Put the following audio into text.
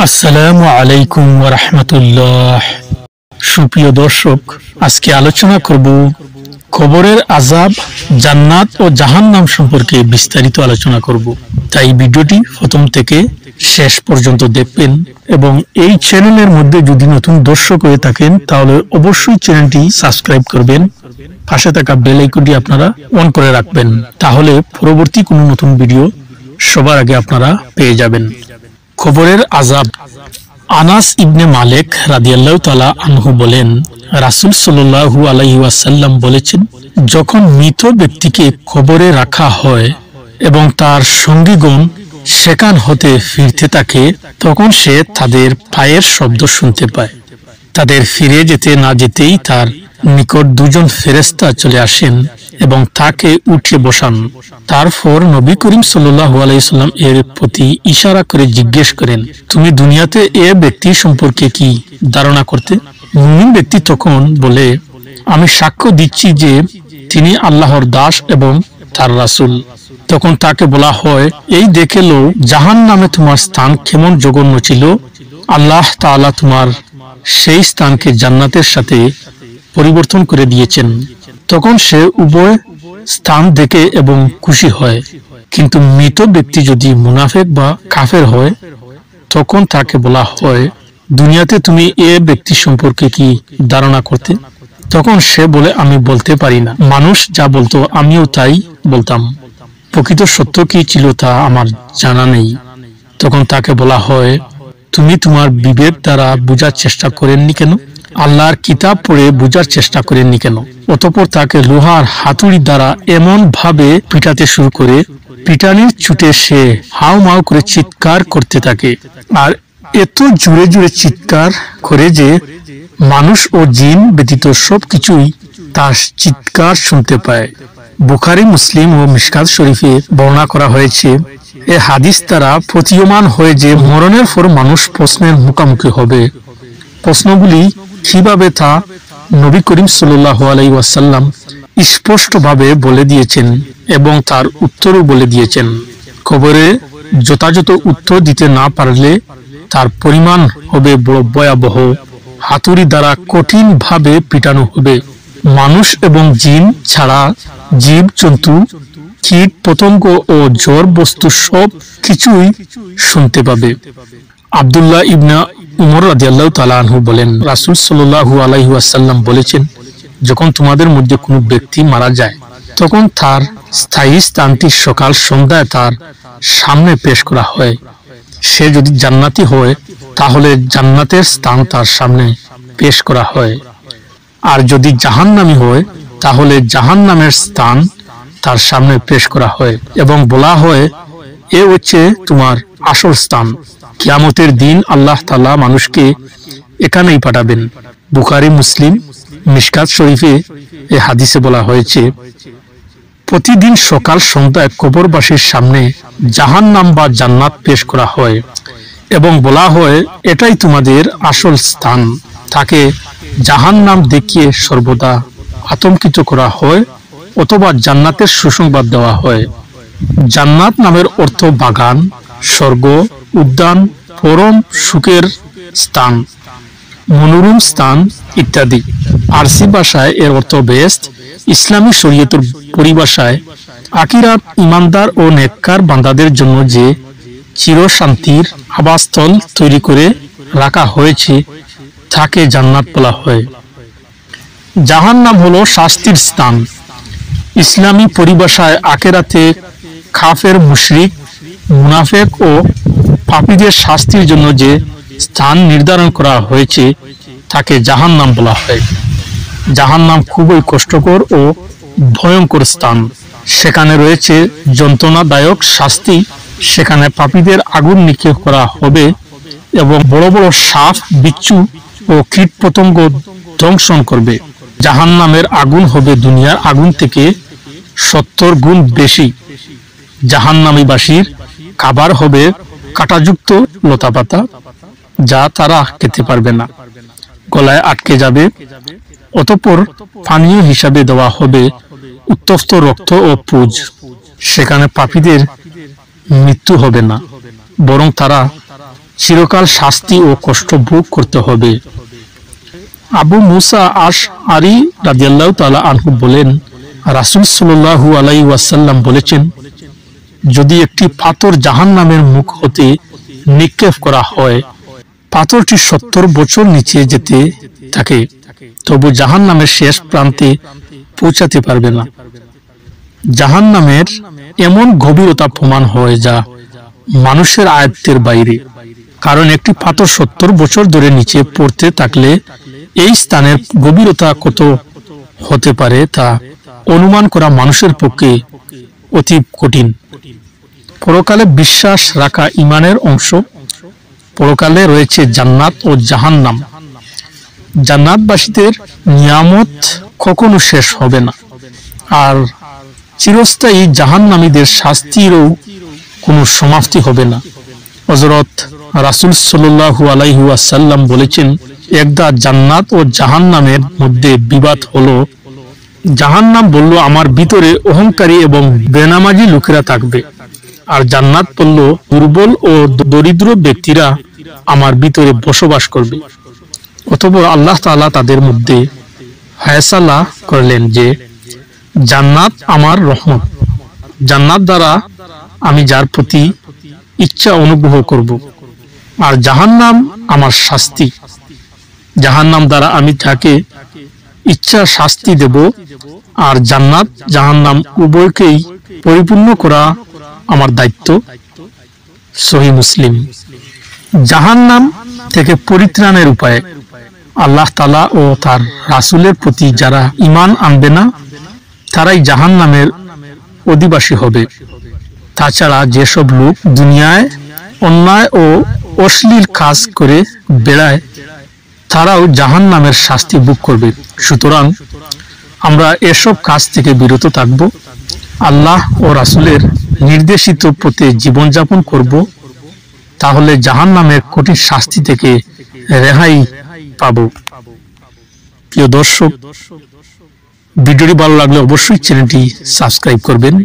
আসসালামু আলাইকুম ওয়া রাহমাতুল্লাহ। সুপ্রিয় দর্শক, আজকে আলোচনা করব কবরের আযাব, জান্নাত ও জাহান্নাম সম্পর্কে বিস্তারিত আলোচনা করব। তাই ভিডিওটি প্রথম থেকে শেষ পর্যন্ত দেখবেন এবং এই চ্যানেলের মধ্যে যদি নতুন দর্শক হয়ে থাকেন তাহলে অবশ্যই চ্যানেলটি সাবস্ক্রাইব করবেন। পাশে থাকা বেল আইকনটি আপনারা অন করে রাখবেন, তাহলে পরবর্তী কোনো নতুন ভিডিও সবার আগে আপনারা পেয়ে যাবেন। কবরের আযাব। আনাস ইবনে মালিক রাদিয়াল্লাহু তাআলা আনহু বলেন, রাসূল সাল্লাল্লাহু আলাইহি ওয়াসাল্লাম বলেছেন, যখন মৃত ব্যক্তিকে কবরে রাখা হয় এবং তার সঙ্গীগণ সেখান হতে ফিরতে থাকে, তখন সে তাদের পায়ের শব্দ শুনতে পায়। তাদের ফিরে যেতে না যেতেই তার নিকট দুজন ফেরেশতা চলে আসেন এবং তাকে উঠিয়ে বসান। তারপর নবী করিম সাল্লাল্লাহু আলাইহি ওয়াসাল্লাম এর প্রতি ইশারা করে জিজ্ঞেস করেন, তুমি দুনিয়াতে এ ব্যক্তি সম্পর্কে কি ধারণা করতে? মুমিন ব্যক্তি তখন বলে, আমি সাক্ষ্য দিচ্ছি যে তিনি আল্লাহর দাস এবং তার রাসূল। তখন তাকে বলা হয়, এই দেখে লো জাহান্নামে তোমার স্থান কেমন জঘন্য ছিল। আল্লাহ তাআলা তোমার সেই স্থানকে জান্নাতের সাথে পরিবর্তন করে দিয়েছেন। তখন সে উভয় স্থান দেখে এবং খুশি হয়। কিন্তু মৃত ব্যক্তি যদি মুনাফিক বা কাফের হয়, তখন তাকে বলা হয়, দুনিয়াতে তুমি এ ব্যক্তি সম্পর্কে কি ধারণা করতে? তখন সে বলে, আমি বলতে পারি না। মানুষ যা বলতো আমিও তাই বলতাম। প্রকৃত সত্য কি ছিল তা আমার জানা নেই। তখন তাকে বলা হয়, তুমি তোমার বিবেক দ্বারা বোঝার চেষ্টা করেননি কেন? আল্লাহর কিতাব পড়ে বোঝার চেষ্টা করেননি কেন? অতঃপর তাকে লোহার হাতুড়ি দ্বারা এমন ভাবে পিটাতে শুরু করে, পিটানির ছুটে সে হাউ মাউ করে চিৎকার করতে থাকে, আর এত জোরে জোরে চিৎকার করে যে মানুষ ও জিন ব্যতীত সবকিছুই তার চিৎকার শুনতে পায়। বুখারী, মুসলিম ও মিশকাত শরীফে বর্ণনা করা হয়েছে, এ হাদিস দ্বারা প্রতীয়মান হয় যে মরণের পর মানুষ প্রশ্নের মুখোমুখি হবে। প্রশ্নগুলি কিভাবে তা নবী করিম সাল্লাল্লাহু আলাইহি ওয়াসাল্লাম স্পষ্টভাবে বলে দিয়েছেন এবং তার উত্তরও বলে দিয়েছেন। কবরে যথাযথ উত্তর দিতে না পারলে তার পরিমাণ হবে বড় ভয়াবহ। হাতুড়ি দ্বারা কঠিন ভাবে পিটানো হবে। মানুষ এবং জিন ছাড়া জীব জন্তু, কীট পতঙ্গ ও জড় বস্তু সব কিছুই শুনতে পাবে। আব্দুল্লাহ ইবনে উমর রাদিয়াল্লাহু তাআলা আনহু বলেন, রাসূল সাল্লাল্লাহু আলাইহি ওয়াসাল্লাম বলেছেন, যখন তোমাদের মধ্যে কোনো ব্যক্তি মারা যায়, তখন তার স্থায়ী স্থানটি সকাল সন্ধ্যায় তার সামনে পেশ করা হয়। সে যদি জান্নাতি হয় তাহলে জান্নাতের স্থান তার সামনে পেশ করা হয়, আর যদি জাহান্নামী হয় তাহলে জাহান্নামের স্থান তার সামনে পেশ করা হয় এবং বলা হয়, এ হচ্ছে তোমার আসল স্থান। কিয়ামতের দিন আল্লাহ তাআলা মানুষকে এখানেই পাঠাবেন। বুখারী, মুসলিম, মিশকাত শরীফে এই হাদিসে বলা হয়েছে, প্রতিদিন সকাল সন্ধ্যায় কবরবাসীর সামনে জাহান্নাম বা জান্নাত পেশ করা হয় এবং বলা হয়, এটাই তোমাদের আসল স্থান। তাকে জাহান্নাম দেখিয়ে সর্বদা আতঙ্কিত করা হয় অথবা জান্নাতের সুসংবাদ দেওয়া হয়। জান্নাত নামের অর্থ বাগান, স্বর্গ, উদ্যান, পরম সুখের স্থান, মনোরম স্থান ইত্যাদি। আরসি ভাষায় এর অর্থ বেহেশত। ইসলামী শরীয়তের পরিভাষায় আখিরাত ঈমানদার ও নেককার বান্দাদের জন্য যে চিরশান্তির আবাসস্থল তৈরি করে রাখা হয়েছে তাকে জান্নাত বলা হয়। জাহান্নাম হলো শাস্তির স্থান। ইসলামী পরিভাষায় আখিরাতে কাফের, মুশরিক, মুনাফিক ও পাপীদের শাস্তির জন্য যে স্থান নির্ধারণ করা হয়েছে তাকে জাহান্নাম বলা হয়। জাহান্নাম খুবই কষ্টকর ও ভয়ঙ্কর স্থান। সেখানে রয়েছে যন্ত্রণাদায়ক শাস্তি। সেখানে পাপীদের আগুন নিক্ষেপ করা হবে এবং বড় বড় সাপ, বিচ্ছু ও কীট পতঙ্গ ধ্বংসন করবে। জাহান্নামের আগুন হবে দুনিয়ার আগুন থেকে 70 গুণ বেশি। জাহান্নামীবাসীর খাবার হবে কাঁটাযুক্ত লতাপাতা, যা তারা খেতে পারবে না, গলায় আটকে যাবে। অতঃপর পানীয় হিসাবে দেওয়া হবে উত্তপ্ত রক্ত ও পুজ। সেখানে পাপীদের মৃত্যু হবে না, বরং তারা চিরকাল শাস্তি ও কষ্ট ভোগ করতে হবে। আবু মুসা আশআরী রাদিয়াল্লাহু তাআলা আনহু বলেন, রাসূল সাল্লাল্লাহু আলাইহি ওয়াসাল্লাম বলেছেন, যদি একটি পাথর জাহান্নামের মুখ হতে নিক্ষেপ করা হয়, পাথরটি 70 বছর নিচে যেতে থাকে, তবু জাহান্নামের শেষ প্রান্তে পৌঁছাতে পারবে না। জাহান্নামের এমন গভীরতা প্রমাণ হয় যা মানুষের আয়ত্তের বাইরে, কারণ একটি পাথর 70 বছর ধরে নিচে পড়তে থাকলে এই স্থানের গভীরতা কত হতে পারে তা অনুমান করা মানুষের পক্ষে অতি কঠিন। পরকালে বিশ্বাস রাখা ঈমানের অংশ। পরকালে রয়েছে জান্নাত ও জাহান্নাম। জান্নাতবাসীদের নিয়ামত কখনো শেষ হবে না, আর চিরস্থায়ী জাহান্নামীদের শাস্তিরও কোনো সমাপ্তি হবে না। হযরত রাসূল সাল্লাল্লাহু আলাইহি ওয়াসাল্লাম বলেছেন, একদা জান্নাত ও জাহান্নামের মধ্যে বিবাদ হলো। জাহান্নাম বলল, আমার ভিতরে অহংকারী এবং বেনামাজি লোকেরা থাকবে, আর জান্নাত বলল, দুর্বল ও দরিদ্র ব্যক্তিরা আমার ভিতরে বসবাস করবে। অতঃপর আল্লাহ তাআলা তাদের মধ্যে ফয়সালা করলেন যে জান্নাত আমার রহমত, জান্নাত দ্বারা আমি যার প্রতি ইচ্ছা অনুগ্রহ করব, আর জাহান্নাম আমার শাস্তি, জাহান্নাম দ্বারা আমি যাকে ইচ্ছা শাস্তি দেব, আর জান্নাত জাহান্নাম উভয়কেই পরিপূর্ণ করা আমার দায়িত্ব। সহিহ মুসলিম। জাহান্নাম থেকে পরিত্রাণের উপায়। আল্লাহ তাআলা ও তার রাসূলের প্রতি যারা ঈমান আনবে না, তারাই জাহান্নামের অধিবাসী হবে। তাছাড়া যেসব লোক দুনিয়ায় অন্যায় ও অশ্লীল কাজ করে বেড়ায়, তারাও জাহান্নামের শাস্তি ভোগ করবে। সুতরাং আমরা এসব কাজ থেকে বিরত থাকব, আল্লাহ ও রাসূলের নির্দেশিত পথে জীবনযাপন করব, তাহলে জাহান্নামের কঠিন শাস্তি থেকে রেহাই পাব। প্রিয় দর্শক, ভিডিওটি ভালো লাগলে অবশ্যই চ্যানেলটি সাবস্ক্রাইব করবেন।